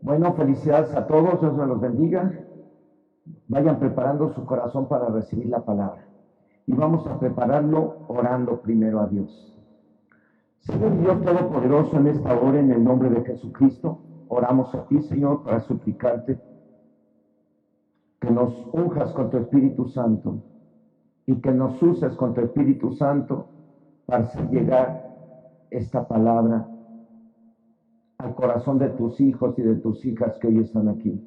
Bueno, felicidades a todos, Dios me los bendiga. Vayan preparando su corazón para recibir la palabra. Y vamos a prepararlo orando primero a Dios. Señor Dios Todopoderoso, en esta hora, en el nombre de Jesucristo, oramos a ti, Señor, para suplicarte que nos unjas con tu Espíritu Santo y que nos uses con tu Espíritu Santo para hacer llegar esta palabra al corazón de tus hijos y de tus hijas que hoy están aquí.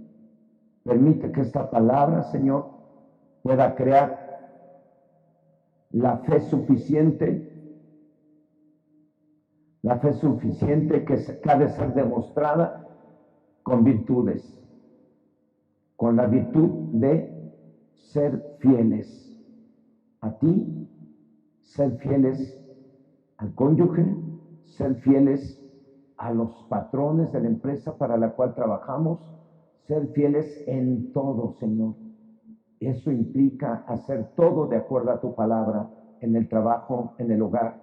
Permite que esta palabra, Señor, pueda crear la fe suficiente que ha de ser demostrada con virtudes, con la virtud de ser fieles a ti, ser fieles al cónyuge, ser fieles a los patrones de la empresa para la cual trabajamos, ser fieles en todo, Señor. Eso implica hacer todo de acuerdo a tu palabra, en el trabajo, en el hogar,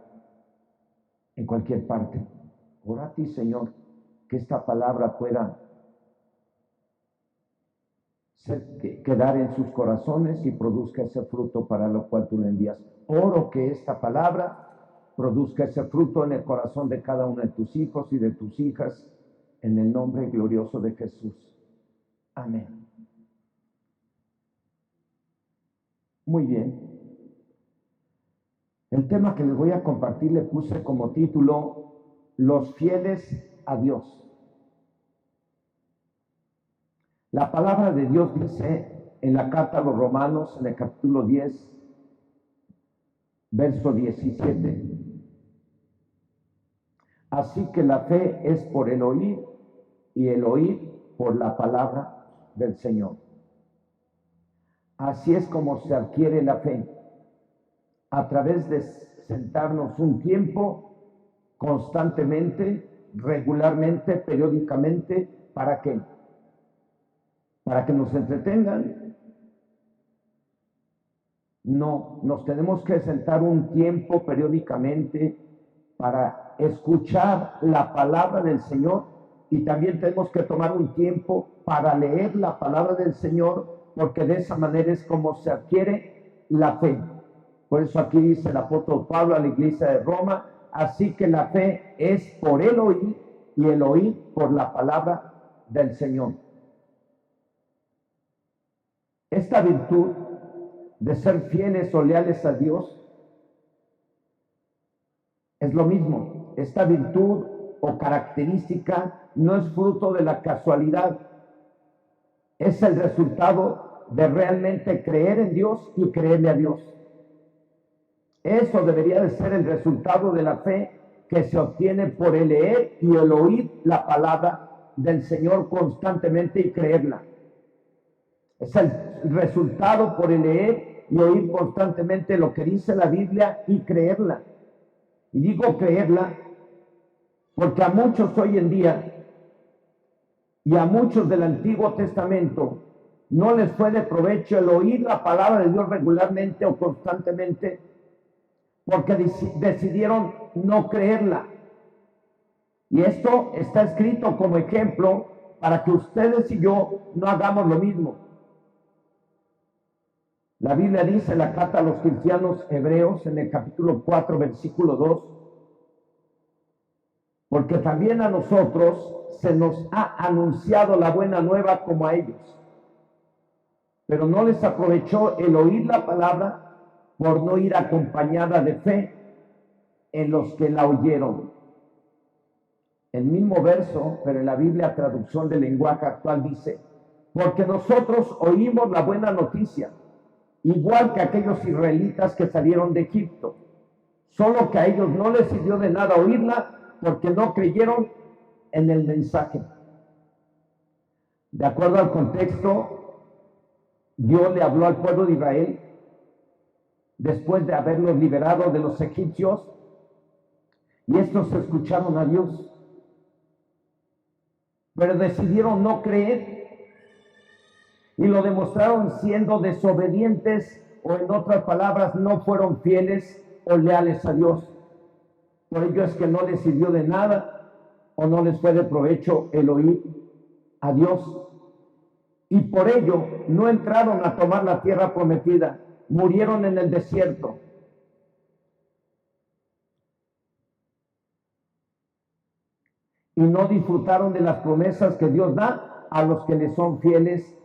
en cualquier parte. Ora a ti, Señor, que esta palabra pueda quedar en sus corazones y produzca ese fruto para lo cual tú le envías. Oro que esta palabra produzca ese fruto en el corazón de cada uno de tus hijos y de tus hijas, en el nombre glorioso de Jesús. Amén. Muy bien. El tema que les voy a compartir le puse como título: Los fieles a Dios. La palabra de Dios dice en la carta a los Romanos, en el capítulo 10, verso 17. Así que la fe es por el oír y el oír por la palabra del Señor. Así es como se adquiere la fe, a través de sentarnos un tiempo constantemente, regularmente, periódicamente. ¿Para qué? ¿Para que nos entretengan? No, nos tenemos que sentar un tiempo periódicamente para escuchar la palabra del Señor, y también tenemos que tomar un tiempo para leer la palabra del Señor, porque de esa manera es como se adquiere la fe. Por eso aquí dice el apóstol Pablo a la iglesia de Roma: así que la fe es por el oír y el oír por la palabra del Señor. Esta virtud de ser fieles o leales a Dios es lo mismo. Esta virtud o característica no es fruto de la casualidad, es el resultado de realmente creer en Dios y creerle a Dios. Eso debería de ser el resultado de la fe que se obtiene por el leer y el oír la palabra del Señor constantemente y creerla. Es el resultado por el leer y oír constantemente lo que dice la Biblia y creerla. Y digo creerla porque a muchos hoy en día y a muchos del Antiguo Testamento no les fue de provecho el oír la palabra de Dios regularmente o constantemente, porque decidieron no creerla. Y esto está escrito como ejemplo para que ustedes y yo no hagamos lo mismo. La Biblia dice en la carta a los cristianos hebreos, en el capítulo 4, versículo 2, porque también a nosotros se nos ha anunciado la buena nueva como a ellos, pero no les aprovechó el oír la palabra por no ir acompañada de fe en los que la oyeron. El mismo verso, pero en la Biblia traducción del lenguaje actual dice: porque nosotros oímos la buena noticia, igual que aquellos israelitas que salieron de Egipto, solo que a ellos no les sirvió de nada oírla, porque no creyeron en el mensaje. De acuerdo al contexto, Dios le habló al pueblo de Israel después de haberlos liberado de los egipcios, y estos escucharon a Dios, pero decidieron no creer y lo demostraron siendo desobedientes, o en otras palabras, no fueron fieles o leales a Dios. Por ello es que no les sirvió de nada o no les fue de provecho el oír a Dios y por ello no entraron a tomar la tierra prometida, murieron en el desierto. Y no disfrutaron de las promesas que Dios da a los que le son fieles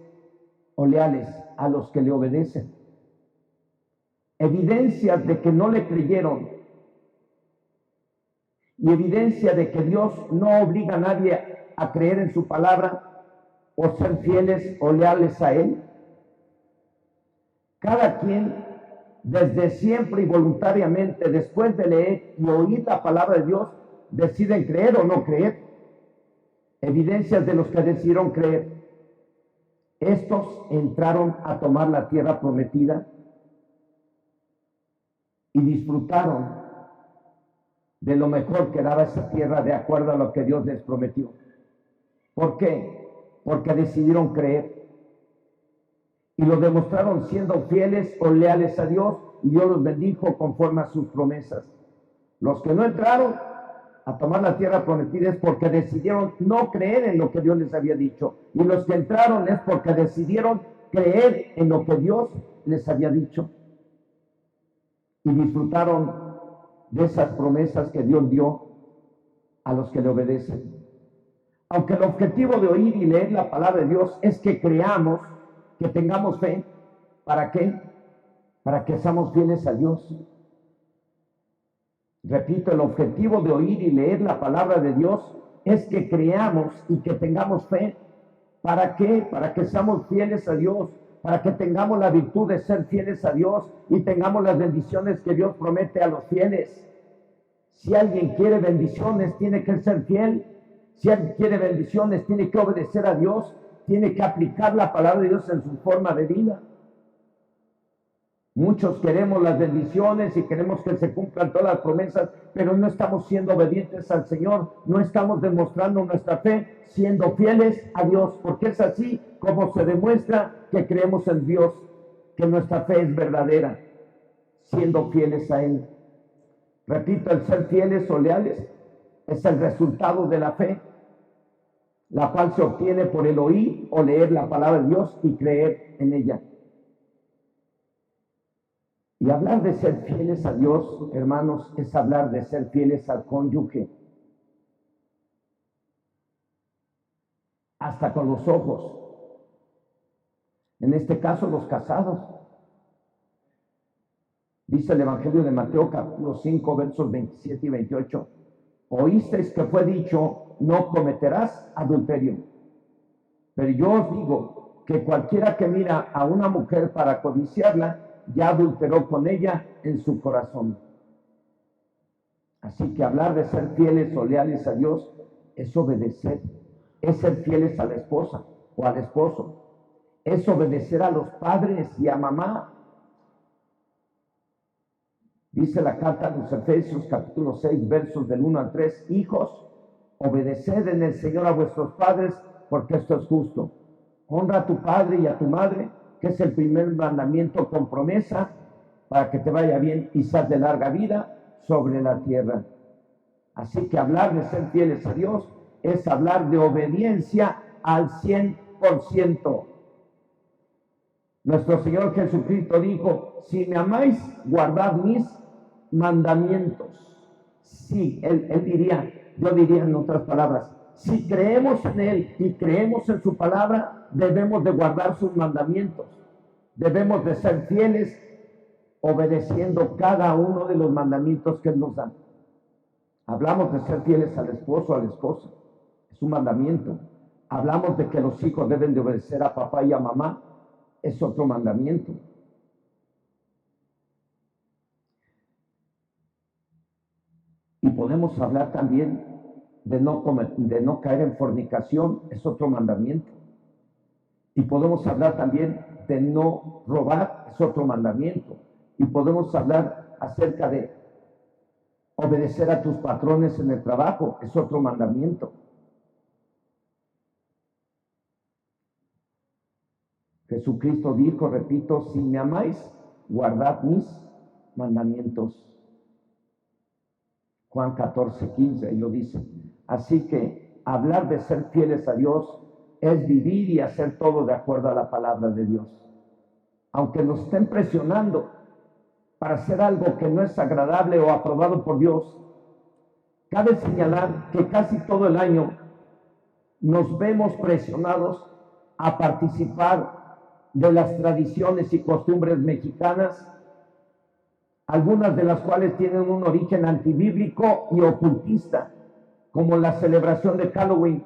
o leales, a los que le obedecen. Evidencias de que no le creyeron y evidencia de que Dios no obliga a nadie a creer en su palabra o ser fieles o leales a Él. Cada quien, desde siempre y voluntariamente, después de leer y oír la palabra de Dios, deciden creer o no creer. Evidencias de los que decidieron creer. Estos entraron a tomar la tierra prometida y disfrutaron de lo mejor que daba esa tierra de acuerdo a lo que Dios les prometió. ¿Por qué? Porque decidieron creer y lo demostraron siendo fieles o leales a Dios y Dios los bendijo conforme a sus promesas. Los que no entraron a tomar la tierra prometida es porque decidieron no creer en lo que Dios les había dicho, y los que entraron es porque decidieron creer en lo que Dios les había dicho y disfrutaron de esas promesas que Dios dio a los que le obedecen. Aunque el objetivo de oír y leer la palabra de Dios es que creamos, que tengamos fe. ¿Para qué? Para que seamos fieles a Dios. Repito, el objetivo de oír y leer la palabra de Dios es que creamos y que tengamos fe. ¿Para qué? Para que seamos fieles a Dios, para que tengamos la virtud de ser fieles a Dios y tengamos las bendiciones que Dios promete a los fieles. Si alguien quiere bendiciones, tiene que ser fiel. Si alguien quiere bendiciones, tiene que obedecer a Dios, tiene que aplicar la palabra de Dios en su forma de vida. Muchos queremos las bendiciones y queremos que se cumplan todas las promesas, pero no estamos siendo obedientes al Señor, no estamos demostrando nuestra fe siendo fieles a Dios, porque es así como se demuestra que creemos en Dios, que nuestra fe es verdadera, siendo fieles a Él. Repito, el ser fieles o leales es el resultado de la fe, la cual se obtiene por el oír o leer la palabra de Dios y creer en ella. Y hablar de ser fieles a Dios, hermanos, es hablar de ser fieles al cónyuge. Hasta con los ojos. En este caso, los casados. Dice el Evangelio de Mateo, capítulo 5, versos 27 y 28. Oísteis que fue dicho, no cometerás adulterio. Pero yo os digo que cualquiera que mira a una mujer para codiciarla, ya adulteró con ella en su corazón. Así que hablar de ser fieles o leales a Dios es obedecer, es ser fieles a la esposa o al esposo, es obedecer a los padres y a mamá. Dice la carta de los Efesios capítulo 6 versos del 1 al 3, hijos, obedeced en el Señor a vuestros padres, porque esto es justo. Honra a tu padre y a tu madre, que es el primer mandamiento con promesa para que te vaya bien y seas de larga vida sobre la tierra. Así que hablar de ser fieles a Dios es hablar de obediencia al 100%. Nuestro Señor Jesucristo dijo, si me amáis, guardad mis mandamientos. Sí, él diría, yo diría en otras palabras, si creemos en Él y creemos en su palabra, debemos de guardar sus mandamientos. Debemos de ser fieles obedeciendo cada uno de los mandamientos que Él nos da. Hablamos de ser fieles al esposo, a la esposa. Es un mandamiento. Hablamos de que los hijos deben de obedecer a papá y a mamá. Es otro mandamiento. Y podemos hablar también de no caer en fornicación, es otro mandamiento. Y podemos hablar también de no robar, es otro mandamiento. Y podemos hablar acerca de obedecer a tus patrones en el trabajo, es otro mandamiento. Jesucristo dijo, repito, si me amáis, guardad mis mandamientos. Juan 14, 15, ahí lo dice. Así que hablar de ser fieles a Dios es vivir y hacer todo de acuerdo a la palabra de Dios. Aunque nos estén presionando para hacer algo que no es agradable o aprobado por Dios, cabe señalar que casi todo el año nos vemos presionados a participar de las tradiciones y costumbres mexicanas, algunas de las cuales tienen un origen antibíblico y ocultista, como la celebración de Halloween,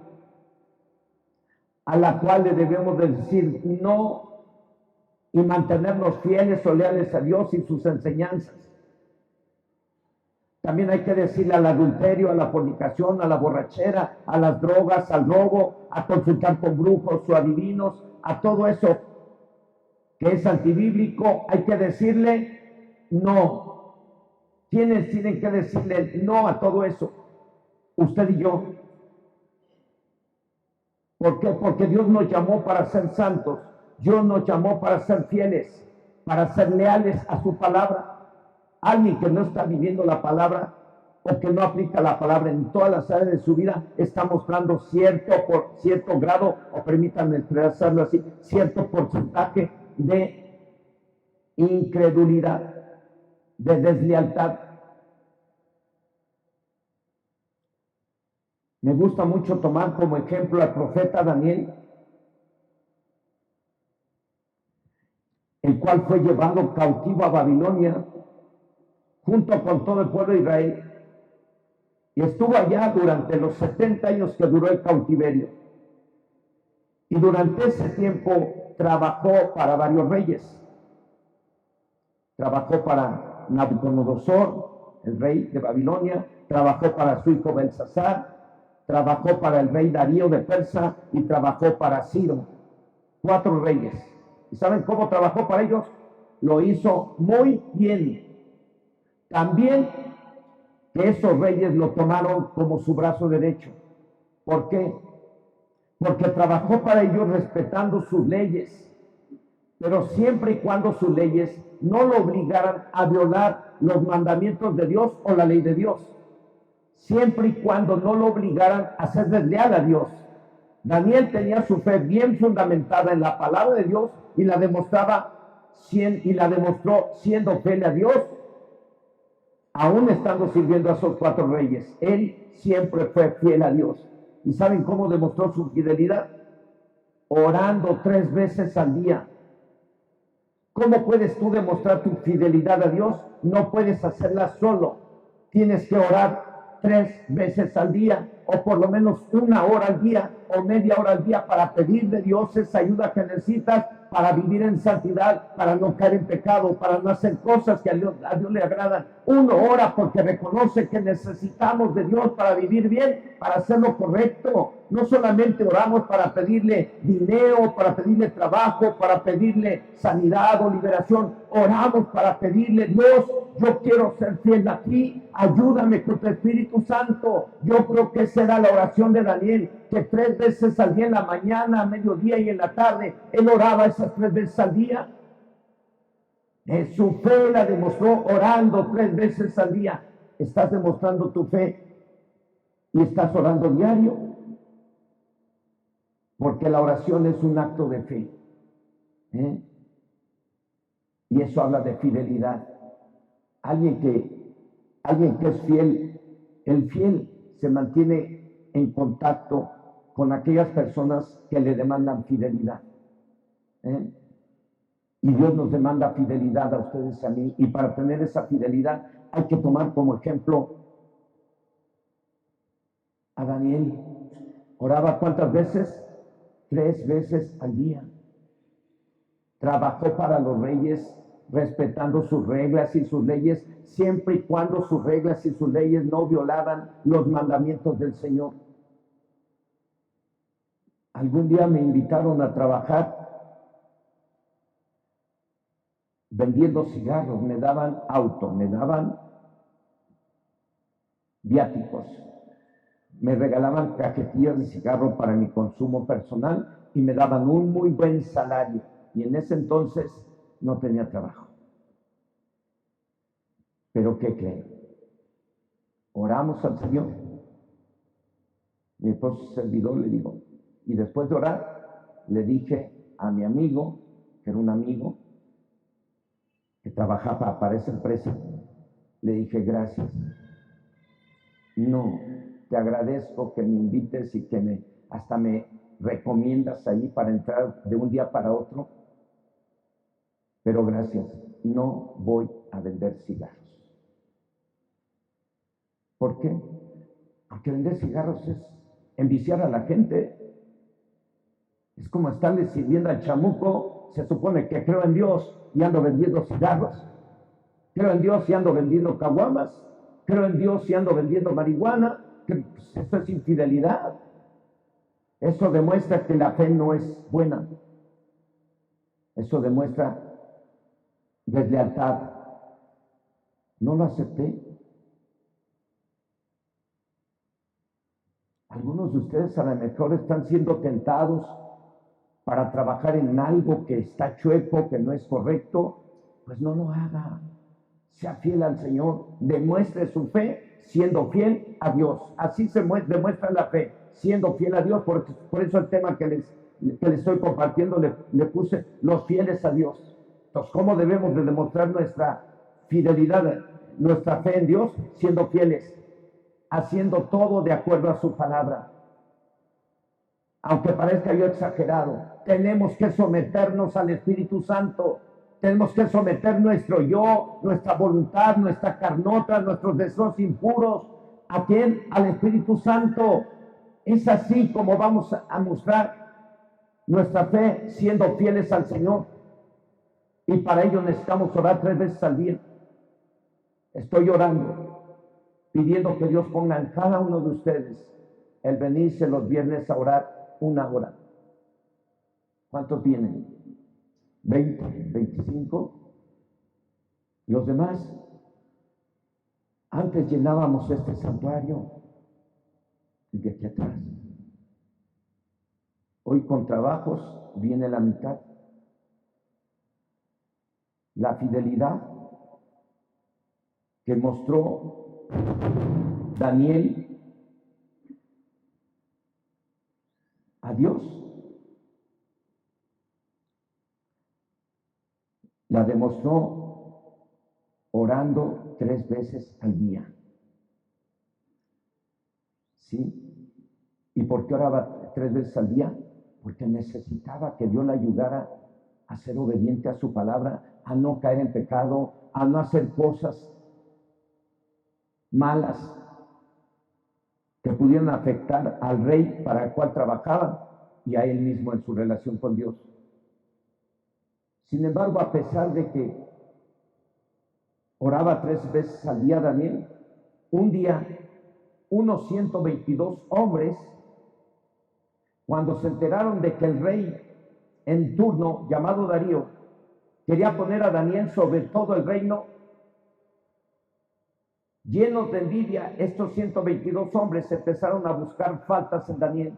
a la cual le debemos de decir no y mantenernos fieles o leales a Dios y sus enseñanzas. También hay que decirle al adulterio, a la fornicación, a la borrachera, a las drogas, al robo, a consultar con brujos o adivinos, a todo eso que es antibíblico, hay que decirle no. ¿Quiénes tienen que decirle no a todo eso? Usted y yo. ¿Por qué? Porque Dios nos llamó para ser santos. Dios nos llamó para ser fieles, para ser leales a su palabra. Alguien que no está viviendo la palabra o que no aplica la palabra en todas las áreas de su vida está mostrando cierto grado, o permítanme expresarlo así, cierto porcentaje de incredulidad, de deslealtad. Me gusta mucho tomar como ejemplo al profeta Daniel, el cual fue llevado cautivo a Babilonia junto con todo el pueblo de Israel, y estuvo allá durante los 70 años que duró el cautiverio. Y durante ese tiempo trabajó para varios reyes. Trabajó para Nabucodonosor, el rey de Babilonia, trabajó para su hijo Belsasar, trabajó para el rey Darío de Persa y trabajó para Ciro. 4 reyes. ¿Y saben cómo trabajó para ellos? Lo hizo muy bien. También que esos reyes lo tomaron como su brazo derecho. ¿Por qué? Porque trabajó para ellos respetando sus leyes, pero siempre y cuando sus leyes no lo obligaran a violar los mandamientos de Dios o la ley de Dios, siempre y cuando no lo obligaran a ser desleal a Dios. Daniel tenía su fe bien fundamentada en la palabra de Dios y la demostró siendo fiel a Dios, aún estando sirviendo a esos 4 reyes. Él siempre fue fiel a Dios. ¿Y saben cómo demostró su fidelidad? Orando 3 veces al día. ¿Cómo puedes tú demostrar tu fidelidad a Dios? No puedes hacerla solo. Tienes que orar 3 veces al día, o por lo menos 1 hora al día o media hora al día, para pedir de Dios esa ayuda que necesitas para vivir en santidad, para no caer en pecado, para no hacer cosas que a Dios le agradan. Uno ora porque reconoce que necesitamos de Dios para vivir bien, para hacer lo correcto. No solamente oramos para pedirle dinero, para pedirle trabajo, para pedirle sanidad o liberación. Oramos para pedirle: Dios, yo quiero ser fiel a ti, ayúdame con tu Espíritu Santo. Yo creo que esa era la oración de Daniel, que 3 veces al día, en la mañana, a mediodía y en la tarde, él oraba esas 3 veces al día. Su fe la demostró orando 3 veces al día. ¿Estás demostrando tu fe y estás orando diario? Porque la oración es un acto de fe. Y eso habla de fidelidad. Alguien que es fiel, el fiel se mantiene en contacto con aquellas personas que le demandan fidelidad. Y Dios nos demanda fidelidad a ustedes y a mí. Y para tener esa fidelidad hay que tomar como ejemplo a Daniel. Oraba ¿cuántas veces? 3 veces al día. Trabajó para los reyes respetando sus reglas y sus leyes, siempre y cuando sus reglas y sus leyes no violaban los mandamientos del Señor. Algún día me invitaron a trabajar vendiendo cigarros, me daban auto, me daban viáticos, me regalaban cajetillas de cigarro para mi consumo personal y me daban un muy buen salario. Y en ese entonces no tenía trabajo. Pero ¿qué creen? Oramos al Señor. Mi esposo servidor le digo: Y después de orar, le dije a mi amigo, que era un amigo, que trabajaba para esa empresa, le dije, gracias. No, te agradezco que me invites y que hasta me recomiendas ahí para entrar de un día para otro, pero gracias, no voy a vender cigarros. ¿Por qué? Porque vender cigarros es enviciar a la gente. Es como estarle sirviendo al chamuco. Se supone que creo en Dios y ando vendiendo cigarros. Creo en Dios y ando vendiendo caguamas. Creo en Dios y ando vendiendo marihuana. Pues eso es infidelidad. Eso demuestra que la fe no es buena. Eso demuestra deslealtad. No lo acepté. Algunos de ustedes a lo mejor están siendo tentados para trabajar en algo que está chueco, que no es correcto. Pues no lo haga. Sea fiel al Señor. Demuestre su fe siendo fiel a Dios. Así se demuestra la fe, siendo fiel a Dios. Por eso el tema que les estoy compartiendo le puse los fieles a Dios. Entonces, ¿cómo debemos de demostrar nuestra fidelidad, nuestra fe en Dios? Siendo fieles, haciendo todo de acuerdo a su palabra. Aunque parezca yo exagerado, tenemos que someternos al Espíritu Santo. Tenemos que someter nuestro yo, nuestra voluntad, nuestra carnota, nuestros deseos impuros. ¿A quién? Al Espíritu Santo. Es así como vamos a mostrar nuestra fe, siendo fieles al Señor. Y para ello necesitamos orar 3 veces al día. Estoy orando, pidiendo que Dios ponga en cada uno de ustedes el venirse los viernes a orar 1 hora. ¿Cuántos vienen? 20, 25. Los demás, antes llenábamos este santuario, el de aquí atrás. Hoy con trabajos viene la mitad. La fidelidad que mostró Daniel a Dios, la demostró orando 3 veces al día. ¿Sí? ¿Y por qué oraba 3 veces al día? Porque necesitaba que Dios la ayudara a ser obediente a su palabra, a no caer en pecado, a no hacer cosas malas que pudieran afectar al rey para el cual trabajaba y a él mismo en su relación con Dios. Sin embargo, a pesar de que oraba 3 veces al día Daniel, un día unos 122 hombres, cuando se enteraron de que el rey en turno, llamado Darío, quería poner a Daniel sobre todo el reino, llenos de envidia, estos 122 hombres empezaron a buscar faltas en Daniel,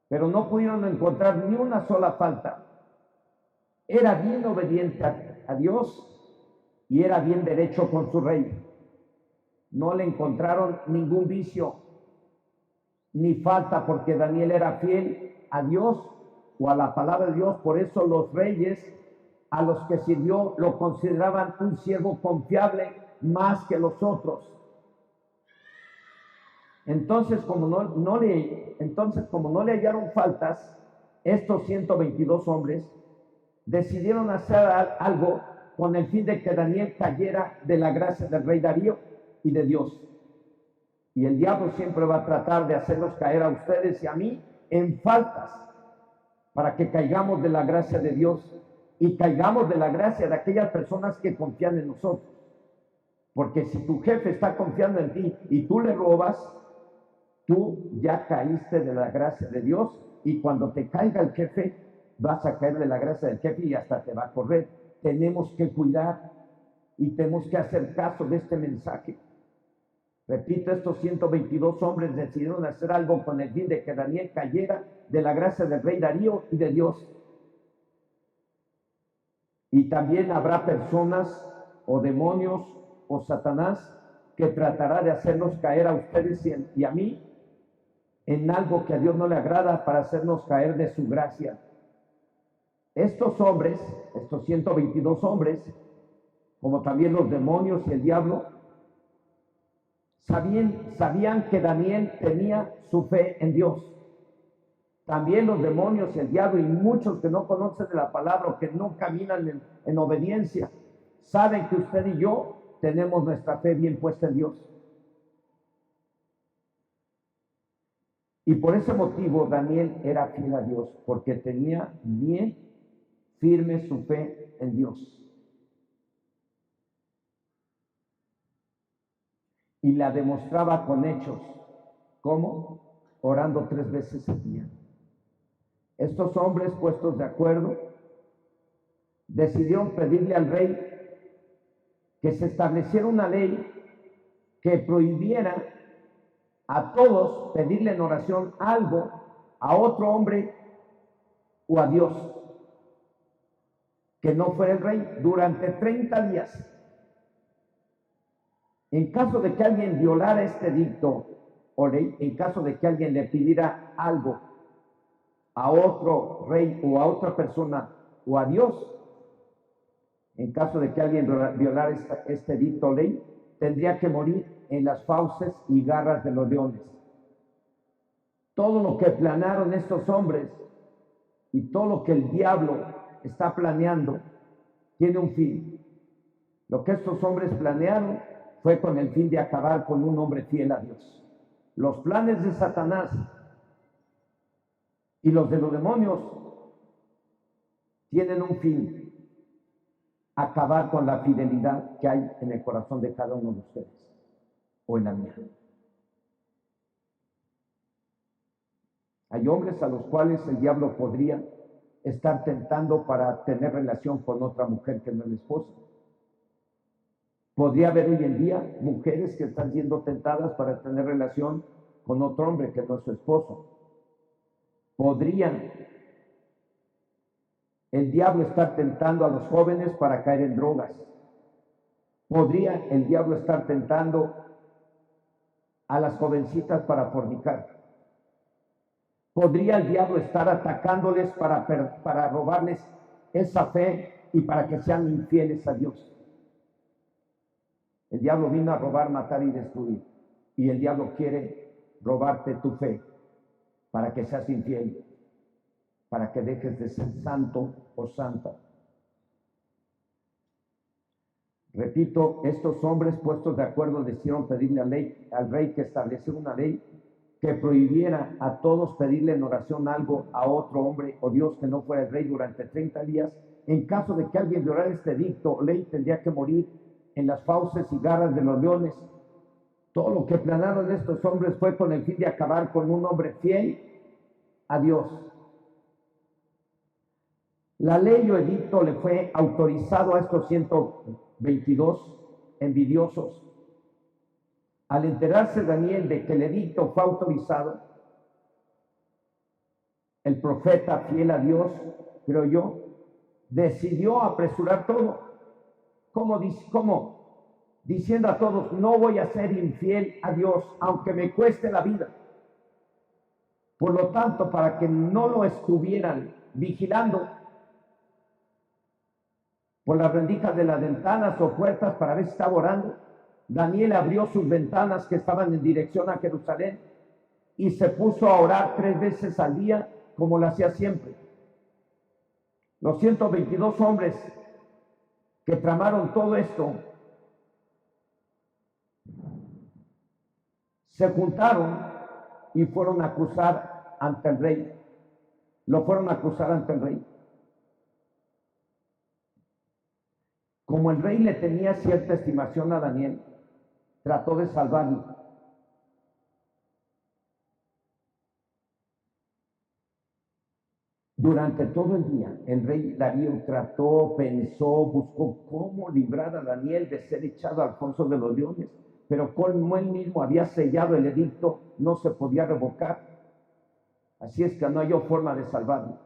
pero no pudieron encontrar ni una sola falta. Era bien obediente a Dios y era bien derecho con su rey. No le encontraron ningún vicio ni falta, porque Daniel era fiel a Dios o a la palabra de Dios. Por eso los reyes a los que sirvió lo consideraban un siervo confiable más que los otros. Entonces, como no le hallaron faltas, estos 122 hombres decidieron hacer algo con el fin de que Daniel cayera de la gracia del rey Darío y de Dios. Y el diablo siempre va a tratar de hacerlos caer a ustedes y a mí en faltas, para que caigamos de la gracia de Dios y caigamos de la gracia de aquellas personas que confían en nosotros. Porque si tu jefe está confiando en ti y tú le robas, tú ya caíste de la gracia de Dios, y cuando te caiga el jefe, vas a caer de la gracia del jefe y hasta te va a correr. Tenemos que cuidar y tenemos que hacer caso de este mensaje. Repito, estos 122 hombres decidieron hacer algo con el fin de que Daniel cayera de la gracia del rey Darío y de Dios. Y también habrá personas o demonios o Satanás que tratará de hacernos caer a ustedes y a mí en algo que a Dios no le agrada para hacernos caer de su gracia. Estos hombres, estos 122 hombres, como también los demonios y el diablo, sabían que Daniel tenía su fe en Dios. También los demonios y el diablo y muchos que no conocen de la palabra o que no caminan en obediencia, saben que usted y yo tenemos nuestra fe bien puesta en Dios. Y por ese motivo Daniel era fiel a Dios, porque tenía bien firme su fe en Dios. Y la demostraba con hechos. ¿Cómo? Orando 3 veces al día. Estos hombres, puestos de acuerdo, decidieron pedirle al rey que se estableciera una ley que prohibiera a todos pedirle en oración algo a otro hombre o a Dios, que no fuera el rey, durante 30 días. En caso de que alguien violara este edicto o ley, en caso de que alguien le pidiera algo a otro rey o a otra persona o a Dios, en caso de que alguien violara este edicto o ley, tendría que morir en las fauces y garras de los leones. Todo lo que planearon estos hombres y todo lo que el diablo está planeando tiene un fin. Lo que estos hombres planearon fue con el fin de acabar con un hombre fiel a Dios. Los planes de Satanás y los de los demonios tienen un fin: acabar con la fidelidad que hay en el corazón de cada uno de ustedes o en la mía. Hay hombres a los cuales el diablo podría estar tentando para tener relación con otra mujer que no es la esposa. Podría haber hoy en día mujeres que están siendo tentadas para tener relación con otro hombre que no es su esposo. Podría el diablo estar tentando a los jóvenes para caer en drogas. Podría el diablo estar tentando a las jovencitas para fornicar. Podría el diablo estar atacándoles para robarles esa fe y para que sean infieles a Dios. El diablo vino a robar, matar y destruir. Y el diablo quiere robarte tu fe para que seas infiel, para que dejes de ser santo o santa. Repito, estos hombres puestos de acuerdo decidieron pedirle al rey que estableciera una ley que prohibiera a todos pedirle en oración algo a otro hombre o Dios que no fuera el rey durante 30 días. En caso de que alguien violara este edicto o ley, tendría que morir en las fauces y garras de los leones. Todo lo que planearon estos hombres fue con el fin de acabar con un hombre fiel a Dios. La ley o edicto le fue autorizado a estos 122 envidiosos. Al enterarse Daniel de que el edicto fue autorizado, el profeta fiel a Dios, creo yo, decidió apresurar todo. ¿Cómo? Diciendo a todos: no voy a ser infiel a Dios, aunque me cueste la vida. Por lo tanto, para que no lo estuvieran vigilando por las rendijas de las ventanas o puertas para ver si estaba orando, Daniel abrió sus ventanas que estaban en dirección a Jerusalén y se puso a orar 3 veces al día, como lo hacía siempre. Los 122 hombres que tramaron todo esto se juntaron y fueron a acusar ante el rey. Lo fueron a acusar ante el rey. Como el rey le tenía cierta estimación a Daniel, trató de salvarlo. Durante todo el día, el rey Darío trató, pensó, buscó cómo librar a Daniel de ser echado al foso de los leones, pero como él mismo había sellado el edicto, no se podía revocar. Así es que no halló forma de salvarlo.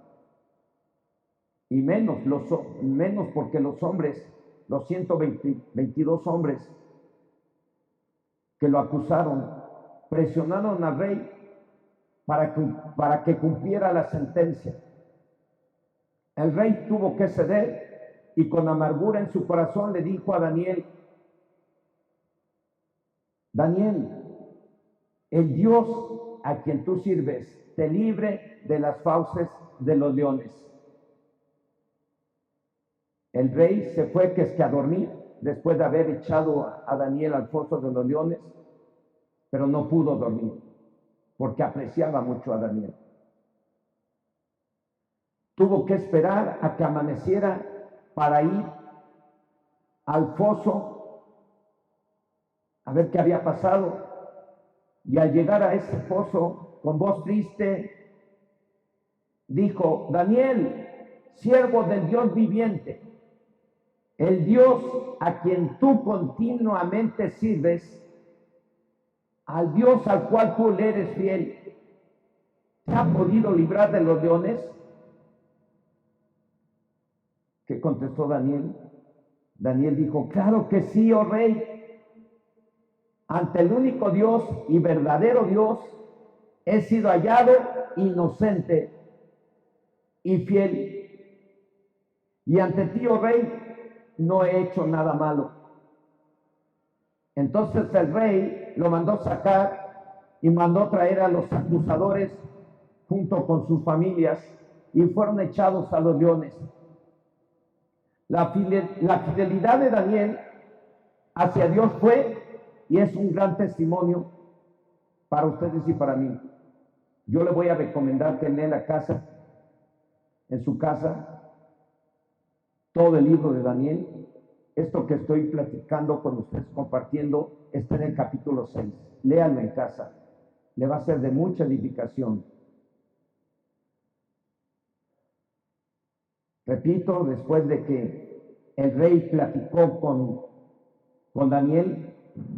Y menos porque los hombres, los 122 hombres que lo acusaron, presionaron al rey para que cumpliera la sentencia. El rey tuvo que ceder y con amargura en su corazón le dijo a Daniel: Daniel, el Dios a quien tú sirves te libre de las fauces de los leones. El rey se fue que a dormir después de haber echado a Daniel al foso de los leones, pero no pudo dormir porque apreciaba mucho a Daniel. Tuvo que esperar a que amaneciera para ir al foso a ver qué había pasado. Y al llegar a ese foso, con voz triste, dijo: Daniel, siervo del Dios viviente, el Dios a quien tú continuamente sirves, al Dios al cual tú le eres fiel, ¿te ha podido librar de los leones? ¿Qué contestó Daniel? Daniel dijo: claro que sí, oh rey. Ante el único Dios y verdadero Dios he sido hallado inocente y fiel. Y ante ti, oh rey, no he hecho nada malo. Entonces el rey lo mandó sacar y mandó traer a los acusadores junto con sus familias y fueron echados a los leones. La fidelidad de Daniel hacia Dios fue y es un gran testimonio para ustedes y para mí. Yo le voy a recomendar que lea en su casa, todo el libro de Daniel. Esto que estoy platicando con ustedes, compartiendo, está en el capítulo 6. Léanlo en casa. Le va a ser de mucha edificación. Repito, después de que el rey platicó con Daniel,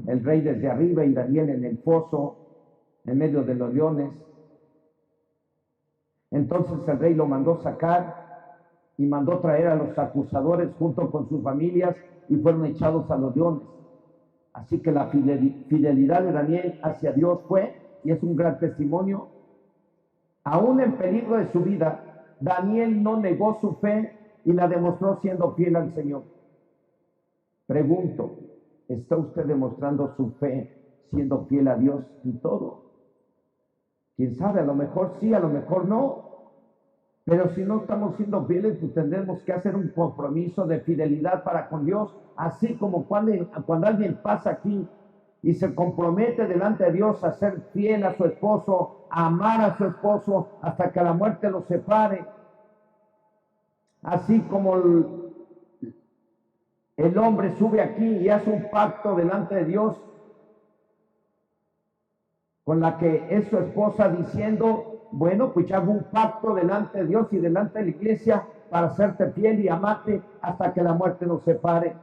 el rey desde arriba y Daniel en el foso, en medio de los leones, entonces el rey lo mandó sacar y mandó traer a los acusadores junto con sus familias y fueron echados a los leones. Así que la fidelidad de Daniel hacia Dios fue y es un gran testimonio. Aún en peligro de su vida, Daniel no negó su fe y la demostró siendo fiel al Señor. Pregunto, ¿está usted demostrando su fe siendo fiel a Dios en todo? Quién sabe, a lo mejor sí, a lo mejor no. Pero si no estamos siendo fieles, pues tendremos que hacer un compromiso de fidelidad para con Dios, así como cuando alguien pasa aquí y se compromete delante de Dios a ser fiel a su esposo, a amar a su esposo hasta que la muerte los separe. Así como el hombre sube aquí y hace un pacto delante de Dios con la que es su esposa, diciendo: bueno, pues hago un pacto delante de Dios y delante de la iglesia para serte fiel y amarte hasta que la muerte nos separe.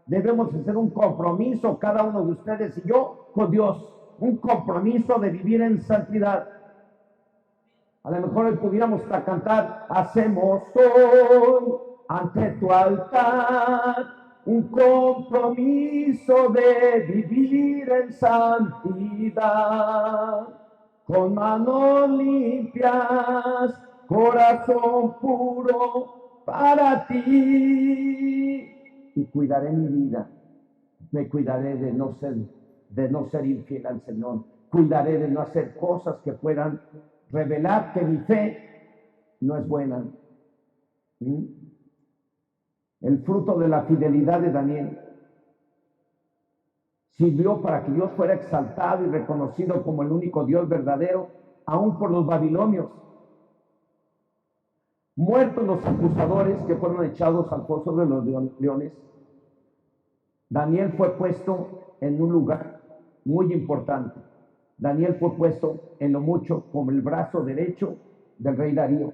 Debemos hacer un compromiso, cada uno de ustedes y yo, con Dios, un compromiso de vivir en santidad. A lo mejor hoy pudiéramos hasta cantar: hacemos hoy ante tu altar un compromiso de vivir en santidad, con manos limpias, corazón puro para ti. Y cuidaré mi vida, me cuidaré de no ser infiel al Señor, cuidaré de no hacer cosas que puedan revelar que mi fe no es buena. El fruto de la fidelidad de Daniel sirvió para que Dios fuera exaltado y reconocido como el único Dios verdadero, aún por los babilonios. Muertos los acusadores que fueron echados al foso de los leones, Daniel fue puesto en un lugar muy importante. Daniel fue puesto en lo mucho como el brazo derecho del rey Darío.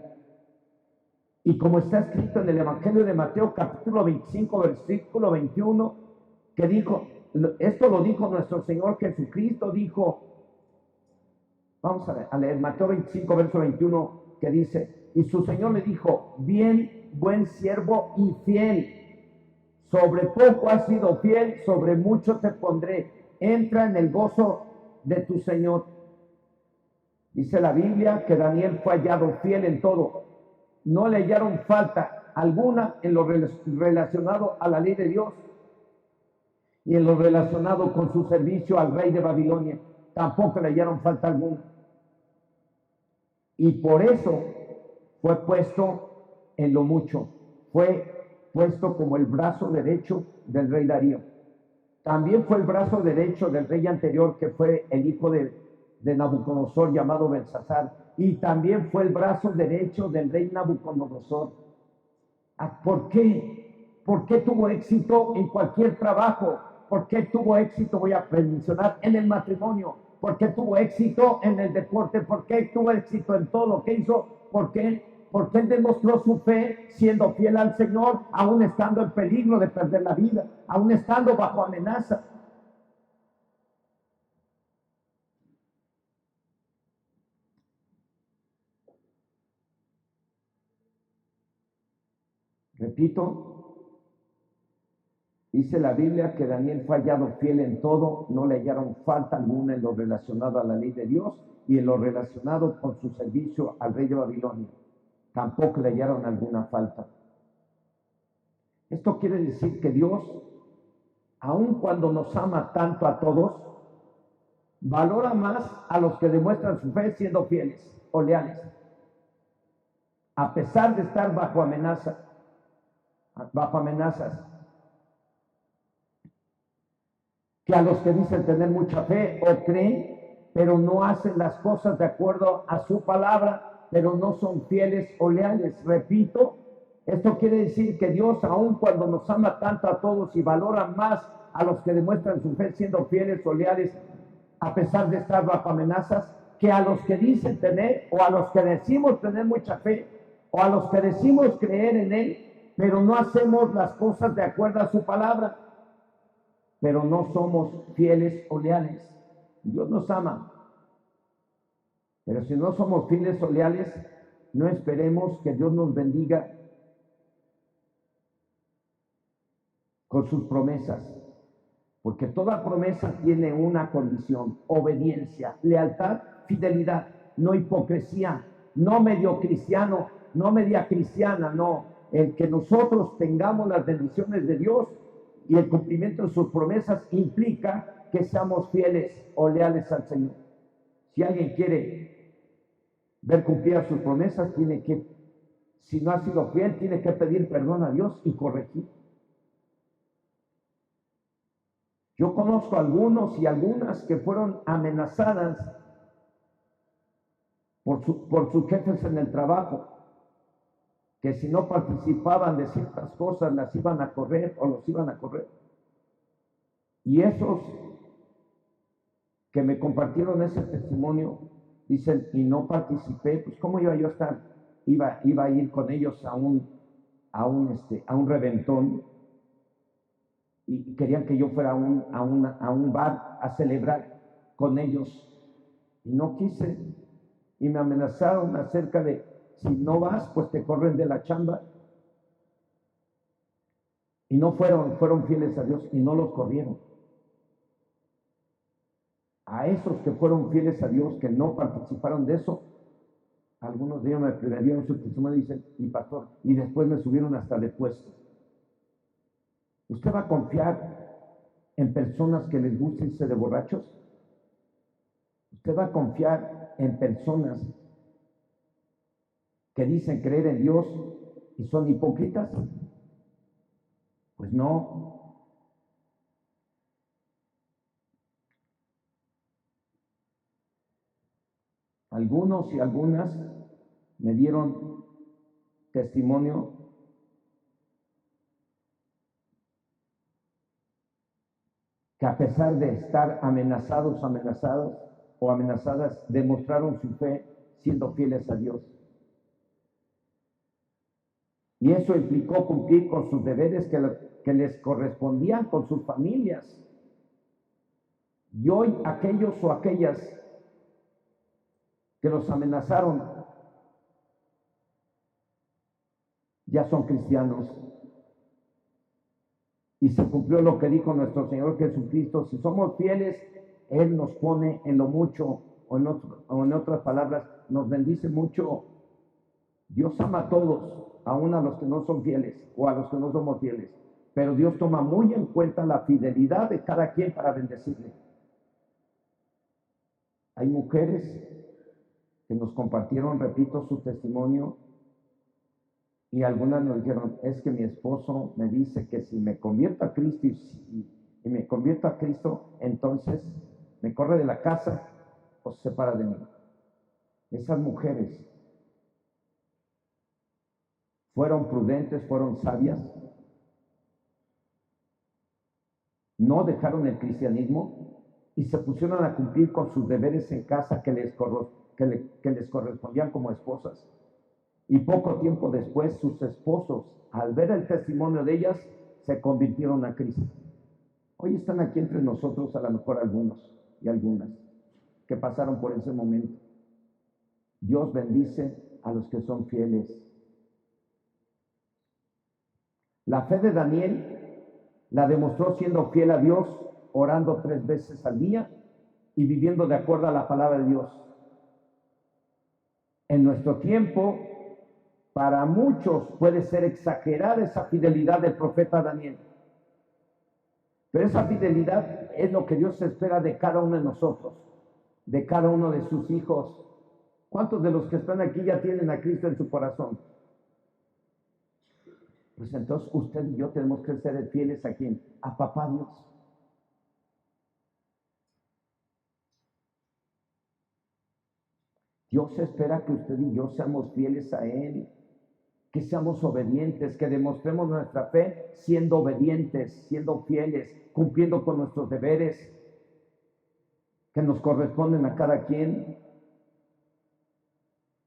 Y como está escrito en el Evangelio de Mateo, capítulo 25, versículo 21, que dijo, esto lo dijo nuestro Señor Jesucristo, dijo, vamos a leer Mateo 25, verso 21, que dice: y su Señor le dijo: bien, buen siervo y fiel, sobre poco has sido fiel, sobre mucho te pondré, entra en el gozo de tu Señor. Dice la Biblia que Daniel fue hallado fiel en todo. No le hallaron falta alguna en lo relacionado a la ley de Dios y en lo relacionado con su servicio al rey de Babilonia. Tampoco le hallaron falta alguna. Y por eso fue puesto en lo mucho. Fue puesto como el brazo derecho del rey Darío. También fue el brazo derecho del rey anterior, que fue el hijo de Nabucodonosor, llamado Belsasar. Y también fue el brazo derecho del rey Nabucodonosor. ¿Por qué? ¿Por qué tuvo éxito en cualquier trabajo? ¿Por qué tuvo éxito, voy a mencionar, en el matrimonio? ¿Por qué tuvo éxito en el deporte? ¿Por qué tuvo éxito en todo lo que hizo? ¿Por qué? Porque él demostró su fe siendo fiel al Señor, aún estando en peligro de perder la vida, aún estando bajo amenaza. Repito, dice la Biblia que Daniel fue hallado fiel en todo, no le hallaron falta alguna en lo relacionado a la ley de Dios y en lo relacionado con su servicio al rey de Babilonia. Tampoco le hallaron alguna falta. Esto quiere decir que Dios, aun cuando nos ama tanto a todos, valora más a los que demuestran su fe siendo fieles o leales, a pesar de estar bajo amenazas, que a los que dicen tener mucha fe o creen, pero no hacen las cosas de acuerdo a su palabra, pero no son fieles o leales. Repito, esto quiere decir que Dios, aun cuando nos ama tanto a todos y valora más a los que demuestran su fe siendo fieles o leales, a pesar de estar bajo amenazas, que a los que dicen tener, o a los que decimos tener mucha fe, o a los que decimos creer en Él, pero no hacemos las cosas de acuerdo a su palabra, pero no somos fieles o leales. Dios nos ama, pero si no somos fieles o leales, no esperemos que Dios nos bendiga con sus promesas, porque toda promesa tiene una condición: obediencia, lealtad, fidelidad, no hipocresía, no medio cristiano, no media cristiana, no. El que nosotros tengamos las bendiciones de Dios y el cumplimiento de sus promesas implica que seamos fieles o leales al Señor. Si alguien quiere ver cumplidas sus promesas, tiene que, si no ha sido fiel, tiene que pedir perdón a Dios y corregir. Yo conozco algunos y algunas que fueron amenazadas por sus jefes en el trabajo, que si no participaban de ciertas cosas las iban a correr o los iban a correr. Y esos que me compartieron ese testimonio dicen: y no participé, pues ¿cómo iba yo a estar? Iba a ir con ellos a un reventón, y querían que yo fuera a un bar a celebrar con ellos, y no quise, y me amenazaron acerca de: si no vas, pues te corren de la chamba. Y no fueron fieles a Dios y no los corrieron. A esos que fueron fieles a Dios, que no participaron de eso, algunos de ellos me dieron su testimonio y dicen: y pastor, y después me subieron hasta de puesto. ¿Usted va a confiar en personas que les gusta irse de borrachos? ¿Usted va a confiar en personas que dicen creer en Dios y son hipócritas? Pues no. Algunos y algunas me dieron testimonio que a pesar de estar amenazadas o amenazadas, demostraron su fe siendo fieles a Dios. Y eso implicó cumplir con sus deberes que les correspondían con sus familias. Y hoy aquellos o aquellas que los amenazaron ya son cristianos. Y se cumplió lo que dijo nuestro Señor Jesucristo: si somos fieles, Él nos pone en lo mucho. o en otras palabras, nos bendice mucho. Dios ama a todos, aun a los que no son fieles o a los que no somos fieles. Pero Dios toma muy en cuenta la fidelidad de cada quien para bendecirle. Hay mujeres que nos compartieron, repito, su testimonio, y algunas nos dijeron, es que mi esposo me dice que si me convierto a Cristo y me convierto a Cristo, entonces me corre de la casa o se separa de mí. Esas mujeres fueron prudentes, fueron sabias, no dejaron el cristianismo y se pusieron a cumplir con sus deberes en casa que les correspondían como esposas. Y poco tiempo después, sus esposos, al ver el testimonio de ellas, se convirtieron a Cristo. Hoy están aquí entre nosotros, a lo mejor algunos y algunas que pasaron por ese momento. Dios bendice a los que son fieles. La fe de Daniel la demostró siendo fiel a Dios, orando 3 veces al día y viviendo de acuerdo a la palabra de Dios. En nuestro tiempo, para muchos puede ser exagerada esa fidelidad del profeta Daniel. Pero esa fidelidad es lo que Dios espera de cada uno de nosotros, de cada uno de sus hijos. ¿Cuántos de los que están aquí ya tienen a Cristo en su corazón? Pues entonces usted y yo tenemos que ser fieles a ¿quién? A Papá Dios. Dios espera que usted y yo seamos fieles a Él, que seamos obedientes, que demostremos nuestra fe siendo obedientes, siendo fieles, cumpliendo con nuestros deberes que nos corresponden a cada quien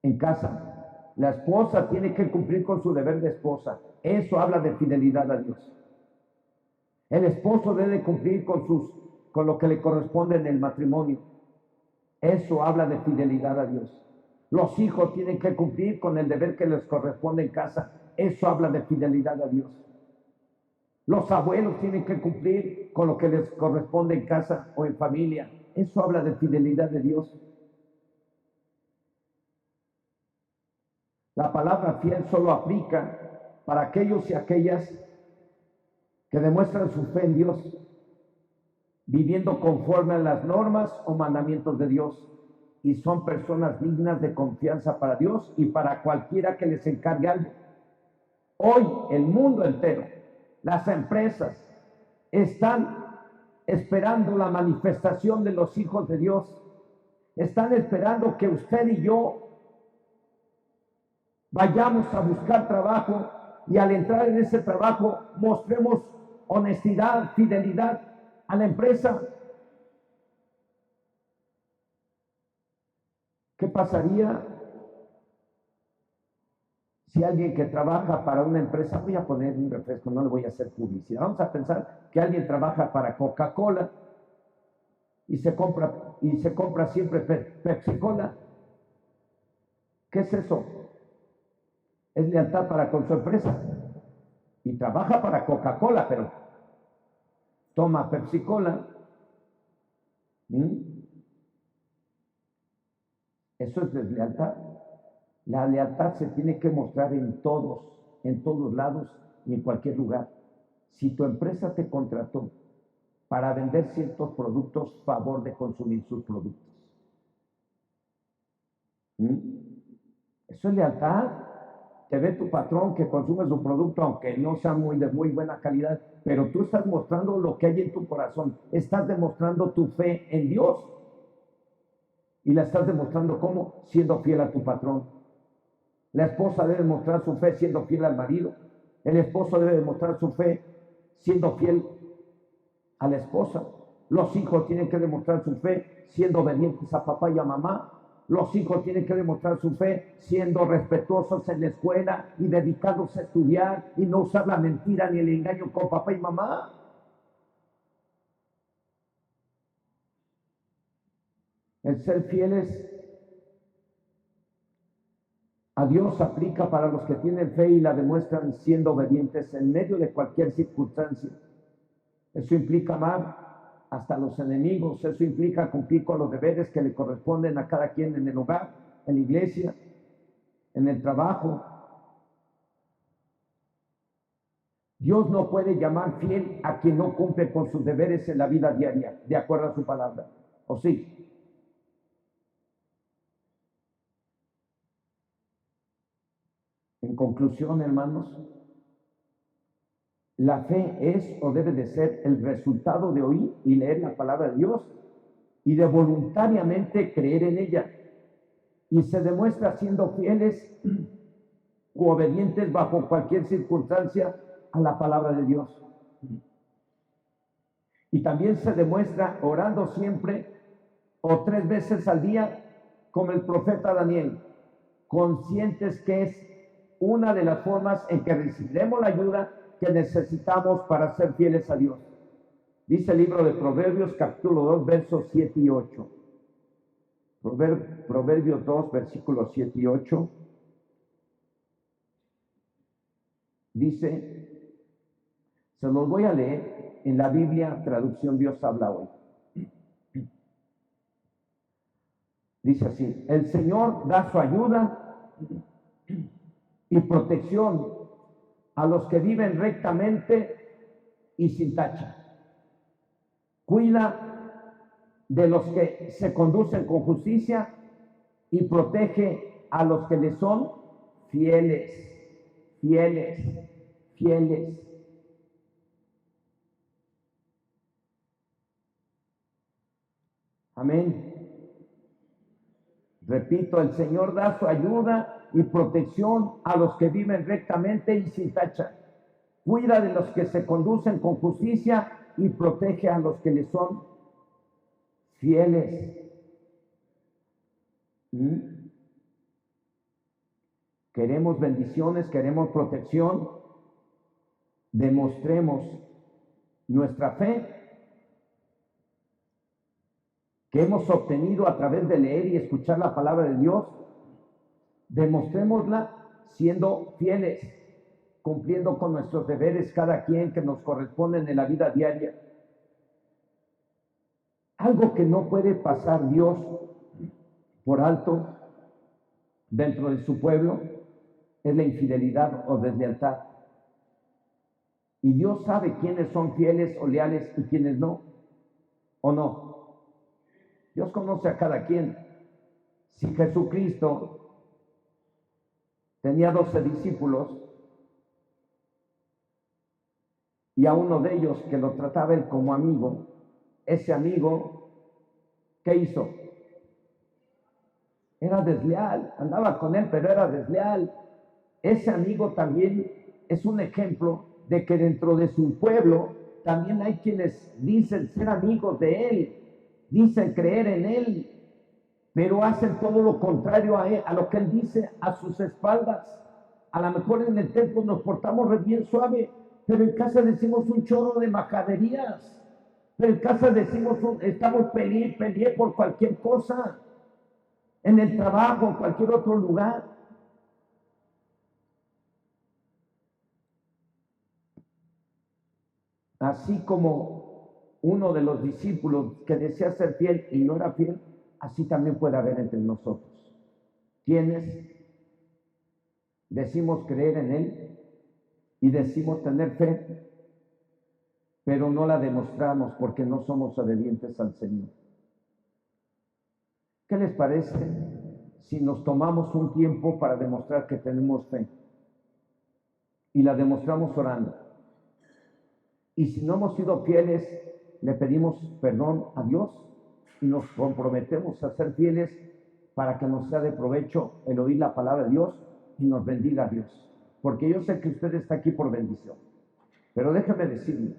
en casa. La esposa tiene que cumplir con su deber de esposa. Eso habla de fidelidad a Dios. El esposo debe cumplir con lo que le corresponde en el matrimonio. Eso habla de fidelidad a Dios. Los hijos tienen que cumplir con el deber que les corresponde en casa. Eso habla de fidelidad a Dios. Los abuelos tienen que cumplir con lo que les corresponde en casa o en familia. Eso habla de fidelidad de Dios. La palabra fiel solo aplica para aquellos y aquellas que demuestran su fe en Dios, viviendo conforme a las normas o mandamientos de Dios, y son personas dignas de confianza para Dios y para cualquiera que les encargue algo. Hoy el mundo entero, las empresas, están esperando la manifestación de los hijos de Dios. Están esperando que usted y yo vayamos a buscar trabajo y al entrar en ese trabajo mostremos honestidad, fidelidad a la empresa. ¿Qué pasaría si alguien que trabaja para una empresa, voy a poner un refresco, no le voy a hacer publicidad, vamos a pensar que alguien trabaja para Coca-Cola y se compra siempre Pepsi-Cola? ¿Qué es eso? Es lealtad para con su empresa. Y trabaja para Coca-Cola, pero toma Pepsi-Cola. Eso es deslealtad. La lealtad se tiene que mostrar en todos lados y en cualquier lugar. Si tu empresa te contrató para vender ciertos productos, favor de consumir sus productos. Eso es lealtad. Te ve tu patrón que consume su producto, aunque no sea de muy buena calidad, pero tú estás mostrando lo que hay en tu corazón. Estás demostrando tu fe en Dios. Y la estás demostrando ¿cómo? Siendo fiel a tu patrón. La esposa debe demostrar su fe siendo fiel al marido. El esposo debe demostrar su fe siendo fiel a la esposa. Los hijos tienen que demostrar su fe siendo obedientes a papá y a mamá. Los hijos tienen que demostrar su fe siendo respetuosos en la escuela y dedicándose a estudiar y no usar la mentira ni el engaño con papá y mamá. El ser fieles a Dios aplica para los que tienen fe y la demuestran siendo obedientes en medio de cualquier circunstancia. Eso implica amar hasta los enemigos. Eso implica cumplir con los deberes que le corresponden a cada quien en el hogar, en la iglesia, en el trabajo. Dios no puede llamar fiel a quien no cumple con sus deberes en la vida diaria, de acuerdo a su palabra. ¿O sí? En conclusión, hermanos, la fe es o debe de ser el resultado de oír y leer la palabra de Dios y de voluntariamente creer en ella. Y se demuestra siendo fieles u obedientes bajo cualquier circunstancia a la palabra de Dios. Y también se demuestra orando siempre o 3 veces al día, como el profeta Daniel, conscientes que es una de las formas en que recibiremos la ayuda que necesitamos para ser fieles a Dios. Dice el libro de Proverbios, capítulo 2, versos 7 y 8. Proverbios 2, versículos 7 y 8. Dice, se los voy a leer en la Biblia, traducción Dios habla hoy. Dice así: el Señor da su ayuda y protección a los que viven rectamente y sin tacha. Cuida de los que se conducen con justicia y protege a los que le son fieles, fieles, fieles. Amén. Repito, el Señor da su ayuda y protección a los que viven rectamente y sin tacha. Cuida de los que se conducen con justicia y protege a los que le son fieles. Queremos bendiciones, queremos protección. Demostremos nuestra fe que hemos obtenido a través de leer y escuchar la palabra de Dios. Demostrémosla siendo fieles, cumpliendo con nuestros deberes cada quien que nos corresponden en la vida diaria. Algo que no puede pasar Dios por alto dentro de su pueblo es la infidelidad o deslealtad. Y Dios sabe quiénes son fieles o leales y quiénes no, ¿o no? Dios conoce a cada quien. Si Jesucristo tenía 12 discípulos y a uno de ellos que lo trataba él como amigo, ese amigo, ¿qué hizo? Era desleal, andaba con él, pero era desleal. Ese amigo también es un ejemplo de que dentro de su pueblo también hay quienes dicen ser amigos de él, dicen creer en él, pero hacen todo lo contrario a él, a lo que él dice a sus espaldas. A lo mejor en el templo nos portamos re bien suave, pero en casa decimos un chorro de majaderías. Pero en casa decimos, estamos peleé por cualquier cosa. En el trabajo, en cualquier otro lugar. Así como uno de los discípulos que desea ser fiel y no era fiel, así también puede haber entre nosotros. Quienes decimos creer en Él y decimos tener fe, pero no la demostramos porque no somos obedientes al Señor. ¿Qué les parece si nos tomamos un tiempo para demostrar que tenemos fe y la demostramos orando? Y si no hemos sido fieles, le pedimos perdón a Dios y nos comprometemos a ser fieles para que nos sea de provecho el oír la palabra de Dios y nos bendiga a Dios. Porque yo sé que usted está aquí por bendición. Pero déjeme decirle,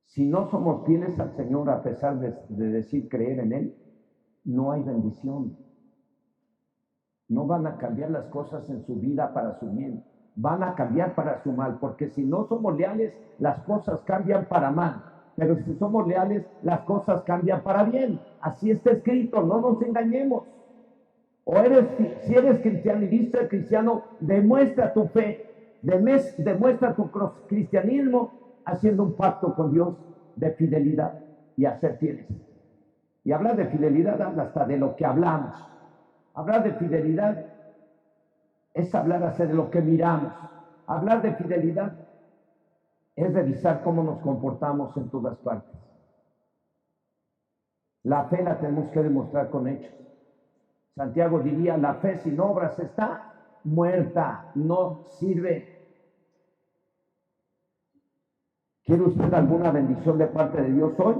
si no somos fieles al Señor a pesar de decir creer en Él, no hay bendición. No van a cambiar las cosas en su vida para su bien. Van a cambiar para su mal, porque si no somos leales, las cosas cambian para mal. Pero si somos leales, las cosas cambian para bien. Así está escrito, no nos engañemos. Si eres cristiano y dices ser cristiano, demuestra tu fe, demuestra tu cristianismo haciendo un pacto con Dios de fidelidad y a ser fieles. Y hablar de fidelidad habla hasta de lo que hablamos. Hablar de fidelidad es hablar hasta de lo que miramos. Hablar de fidelidad es revisar cómo nos comportamos en todas partes. La fe la tenemos que demostrar con hechos. Santiago diría, la fe sin obras está muerta, no sirve. ¿Quiere usted alguna bendición de parte de Dios hoy?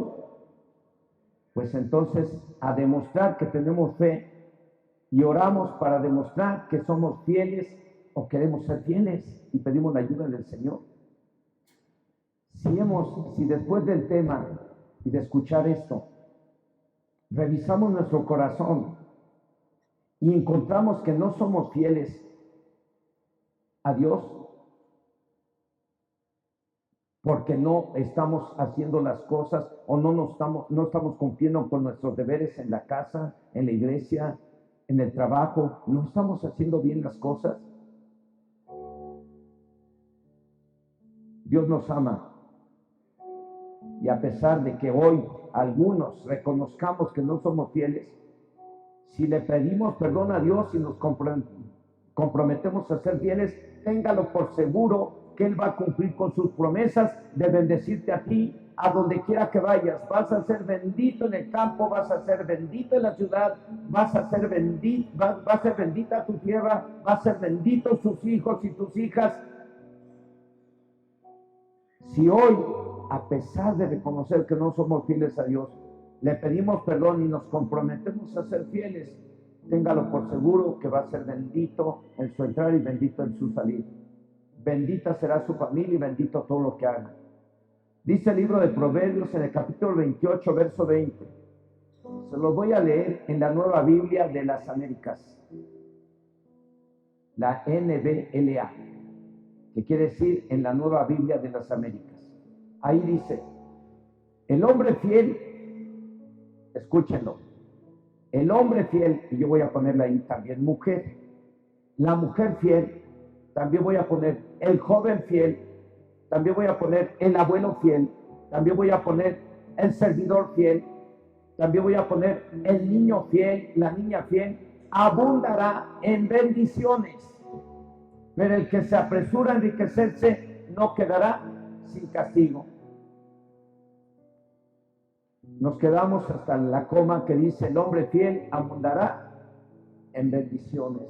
Pues entonces a demostrar que tenemos fe y oramos para demostrar que somos fieles o queremos ser fieles y pedimos la ayuda del Señor. Si después del tema y de escuchar esto, revisamos nuestro corazón y encontramos que no somos fieles a Dios, porque no estamos haciendo las cosas o no estamos cumpliendo con nuestros deberes en la casa, en la iglesia, en el trabajo, no estamos haciendo bien las cosas. Dios nos ama. Y a pesar de que hoy algunos reconozcamos que no somos fieles, si le pedimos perdón a Dios y nos comprometemos a ser fieles, téngalo por seguro que Él va a cumplir con sus promesas de bendecirte a ti, a donde quiera que vayas. Vas a ser bendito en el campo, vas a ser bendito en la ciudad, va a ser bendita tu tierra, va a ser bendito sus hijos y tus hijas. Si hoy, a pesar de reconocer que no somos fieles a Dios, le pedimos perdón y nos comprometemos a ser fieles, téngalo por seguro que va a ser bendito en su entrar y bendito en su salir. Bendita será su familia y bendito todo lo que haga. Dice el libro de Proverbios en el capítulo 28, verso 20. Se los voy a leer en la Nueva Biblia de las Américas, la NBLA, que quiere decir en la Nueva Biblia de las Américas. Ahí dice, el hombre fiel, escúchenlo, el hombre fiel, y yo voy a ponerla ahí también, mujer, la mujer fiel, también voy a poner el joven fiel, también voy a poner el abuelo fiel, también voy a poner el servidor fiel, también voy a poner el niño fiel, la niña fiel, abundará en bendiciones. Pero el que se apresura a enriquecerse no quedará sin castigo. Nos quedamos hasta la coma que dice el hombre fiel abundará en bendiciones.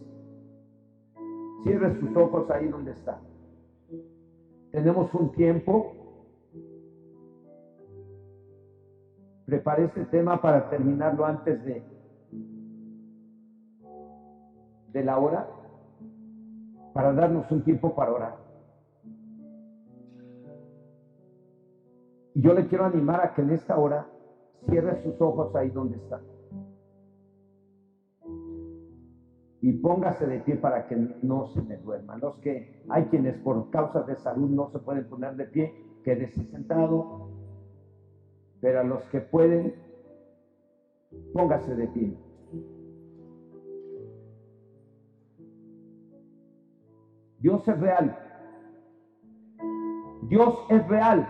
Cierre sus ojos ahí donde está. Tenemos un tiempo. Preparé este tema para terminarlo antes de la hora, para darnos un tiempo para orar. Y yo le quiero animar a que en esta hora cierre sus ojos ahí donde está. Y póngase de pie para que no se me duerman. Los que hay quienes por causas de salud no se pueden poner de pie, quédese sentado. Pero a los que pueden, póngase de pie. Dios es real. Dios es real.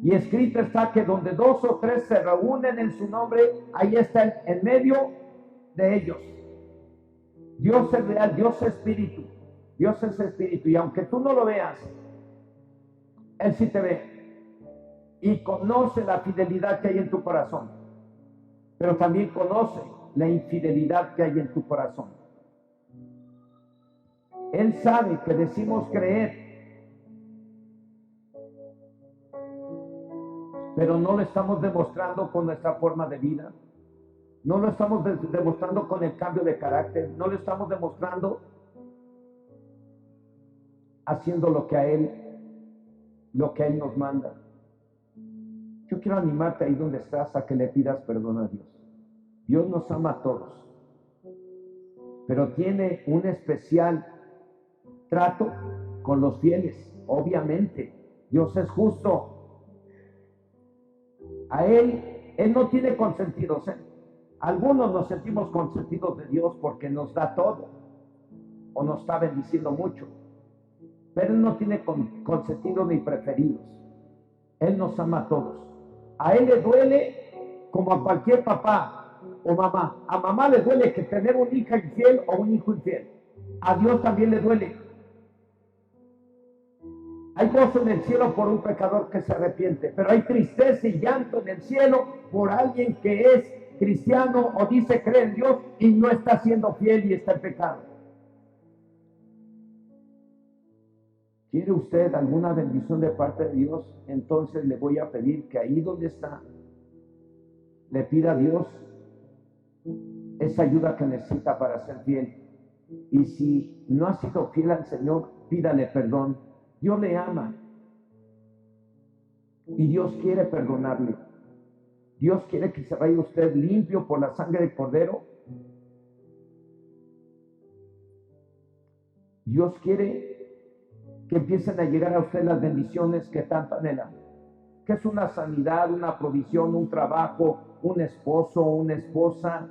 Y escrito está que donde 2 o 3 se reúnen en su nombre, ahí está en medio de ellos. Dios es real, Dios es espíritu. Dios es espíritu. Y aunque tú no lo veas, Él sí te ve. Y conoce la fidelidad que hay en tu corazón. Pero también conoce la infidelidad que hay en tu corazón. Él sabe que decimos creer, pero no lo estamos demostrando con nuestra forma de vida. No lo estamos demostrando con el cambio de carácter. No lo estamos demostrando haciendo lo que a Él nos manda. Yo quiero animarte ahí donde estás a que le pidas perdón a Dios. Dios nos ama a todos, pero tiene un especial trato con los fieles. Obviamente, Dios es justo. A Él no tiene consentidos. Algunos nos sentimos consentidos de Dios porque nos da todo o nos está bendiciendo mucho, pero Él no tiene consentidos ni preferidos. Él nos ama a todos. A Él le duele como a cualquier papá o mamá. A mamá le duele que tener una hija infiel o un hijo infiel. A Dios también le duele. Hay gozo en el cielo por un pecador que se arrepiente, pero hay tristeza y llanto en el cielo por alguien que es cristiano o dice creer en Dios y no está siendo fiel y está en pecado. ¿Quiere usted alguna bendición de parte de Dios? Entonces le voy a pedir que ahí donde está, le pida a Dios esa ayuda que necesita para ser fiel. Y si no ha sido fiel al Señor, pídale perdón. Dios le ama y Dios quiere perdonarle. Dios quiere que se vaya usted limpio por la sangre del Cordero. Dios quiere que empiecen a llegar a usted las bendiciones que tanto anhelan. Que es una sanidad, una provisión, un trabajo, un esposo, una esposa.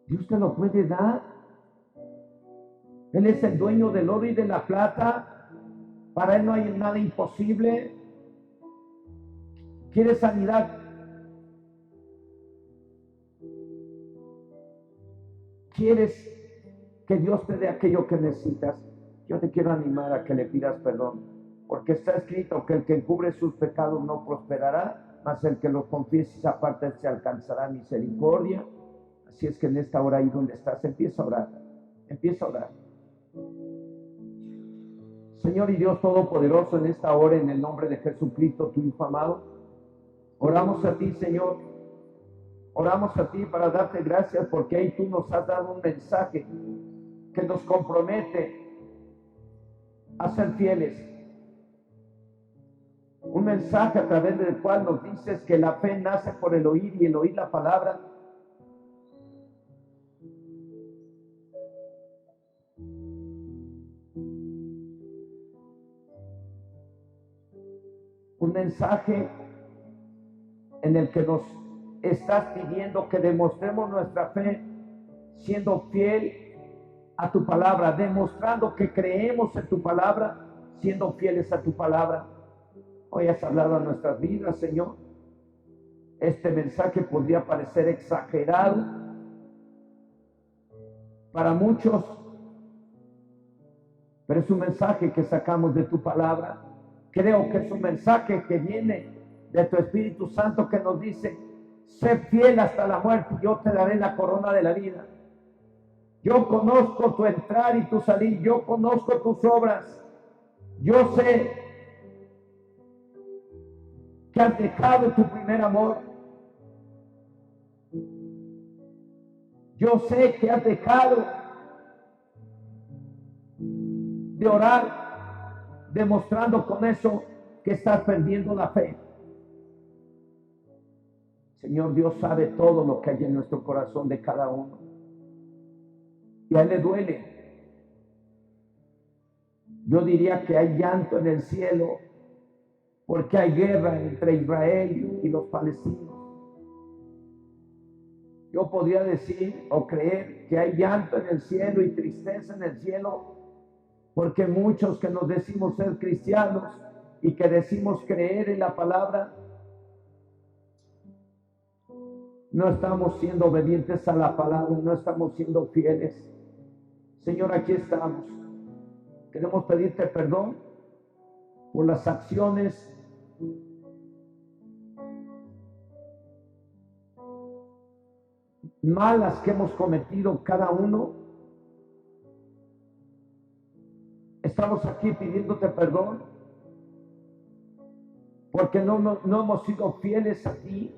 Dios te lo puede dar. Él es el dueño del oro y de la plata. Para Él no hay nada imposible. ¿Quieres sanidad? ¿Quieres que Dios te dé aquello que necesitas? Yo te quiero animar a que le pidas perdón, porque está escrito que el que encubre sus pecados no prosperará, mas el que los confiese y se aparte se alcanzará misericordia. Así es que en esta hora ahí donde estás, empieza a orar, empieza a orar. Señor y Dios Todopoderoso, en esta hora, en el nombre de Jesucristo, tu Hijo amado, oramos a ti, Señor. Oramos a ti para darte gracias porque ahí tú nos has dado un mensaje que nos compromete a ser fieles. Un mensaje a través del cual nos dices que la fe nace por el oír y el oír la palabra. Un mensaje en el que nos estás pidiendo que demostremos nuestra fe siendo fiel a tu palabra, demostrando que creemos en tu palabra, siendo fieles a tu palabra. Hoy has hablado a nuestras vidas, Señor. Este mensaje podría parecer exagerado para muchos, pero es un mensaje que sacamos de tu palabra. Creo que es un mensaje que viene de tu Espíritu Santo que nos dice: sé fiel hasta la muerte y yo te daré la corona de la vida. Yo conozco tu entrar y tu salir, yo conozco tus obras. Yo sé que has dejado tu primer amor. Yo sé que has dejado de orar, demostrando con eso que estás perdiendo la fe. Señor, Dios sabe todo lo que hay en nuestro corazón de cada uno. Y a Él le duele. Yo diría que hay llanto en el cielo porque hay guerra entre Israel y los palestinos. Yo podría decir o creer que hay llanto en el cielo y tristeza en el cielo porque muchos que nos decimos ser cristianos y que decimos creer en la palabra, no estamos siendo obedientes a la palabra, no estamos siendo fieles. Señor, aquí estamos. Queremos pedirte perdón por las acciones malas que hemos cometido cada uno. Estamos aquí pidiéndote perdón porque no hemos sido fieles a ti,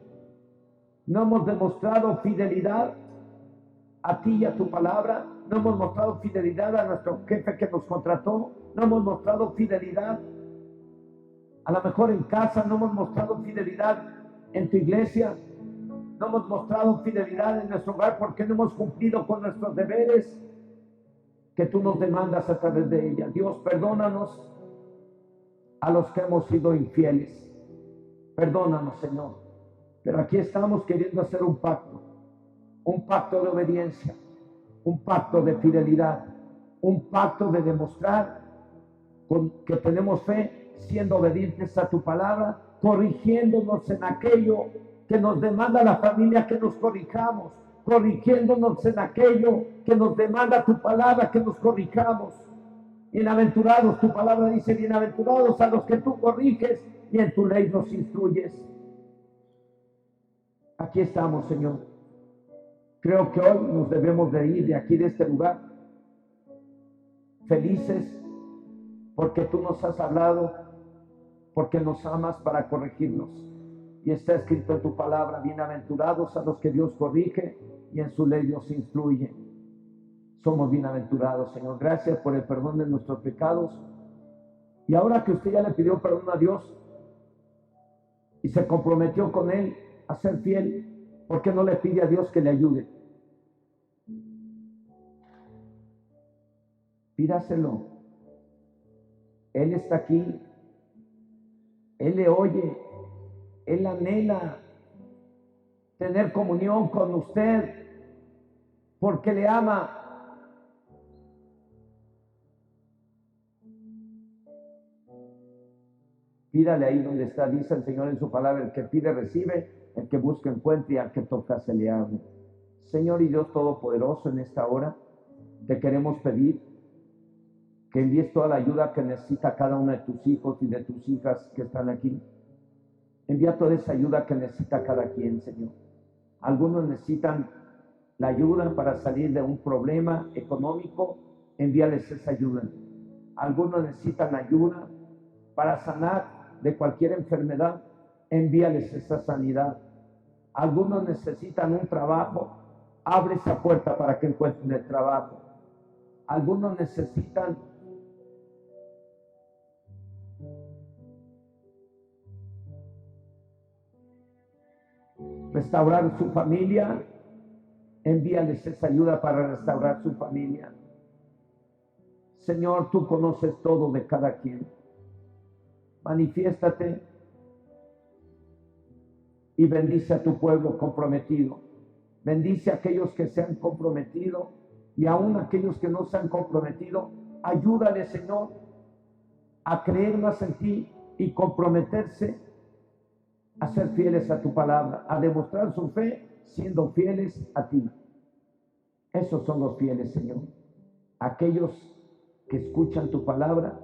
no hemos demostrado fidelidad a ti y a tu palabra, no hemos mostrado fidelidad a nuestro jefe que nos contrató, no hemos mostrado fidelidad a lo mejor en casa, no hemos mostrado fidelidad en tu iglesia, no hemos mostrado fidelidad en nuestro hogar porque no hemos cumplido con nuestros deberes que tú nos demandas a través de ella. Dios, perdónanos a los que hemos sido infieles. Perdónanos, Señor. Pero aquí estamos queriendo hacer un pacto de obediencia, un pacto de fidelidad, un pacto de demostrar que tenemos fe siendo obedientes a tu palabra, corrigiéndonos en aquello que nos demanda la familia que nos corrijamos, corrigiéndonos en aquello que nos demanda tu palabra que nos corrijamos. Bienaventurados, tu palabra dice, bienaventurados a los que tú corriges y en tu ley nos instruyes. Aquí estamos, Señor. Creo que hoy nos debemos de ir de aquí, de este lugar, felices porque tú nos has hablado, porque nos amas para corregirnos. Y está escrito en tu palabra, bienaventurados a los que Dios corrige y en su ley Dios instruye. Somos bienaventurados, Señor. Gracias por el perdón de nuestros pecados. Y ahora que usted ya le pidió perdón a Dios y se comprometió con Él a ser fiel, ¿por qué no le pide a Dios que le ayude? Pídaselo. Él está aquí. Él le oye. Él anhela tener comunión con usted porque le ama. Pídale ahí donde está, dice el Señor en su palabra, el que pide recibe, el que busca encuentra y al que toca se le abre. Señor y Dios Todopoderoso, en esta hora te queremos pedir que envíes toda la ayuda que necesita cada uno de tus hijos y de tus hijas que están aquí. Envía toda esa ayuda que necesita cada quien, Señor. Algunos necesitan la ayuda para salir de un problema económico, envíales esa ayuda. Algunos necesitan ayuda para sanar de cualquier enfermedad, envíales esa sanidad. Algunos necesitan un trabajo, abre esa puerta para que encuentren el trabajo. Algunos necesitan restaurar su familia, envíales esa ayuda para restaurar su familia. Señor, tú conoces todo de cada quien. Manifiéstate y bendice a tu pueblo comprometido. Bendice a aquellos que se han comprometido y aún aquellos que no se han comprometido. Ayúdale, Señor, a creer más en ti y comprometerse a ser fieles a tu palabra, a demostrar su fe siendo fieles a ti. Esos son los fieles, Señor. Aquellos que escuchan tu palabra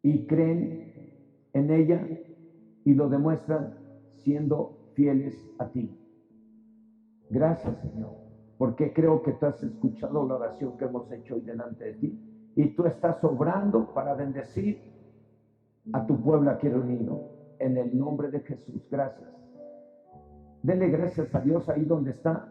y creen en ella y lo demuestran siendo fieles a ti. Gracias, Señor, porque creo que tú has escuchado la oración que hemos hecho hoy delante de ti y tú estás obrando para bendecir a tu pueblo aquí reunido. En el nombre de Jesús, gracias. Dele gracias a Dios ahí donde está.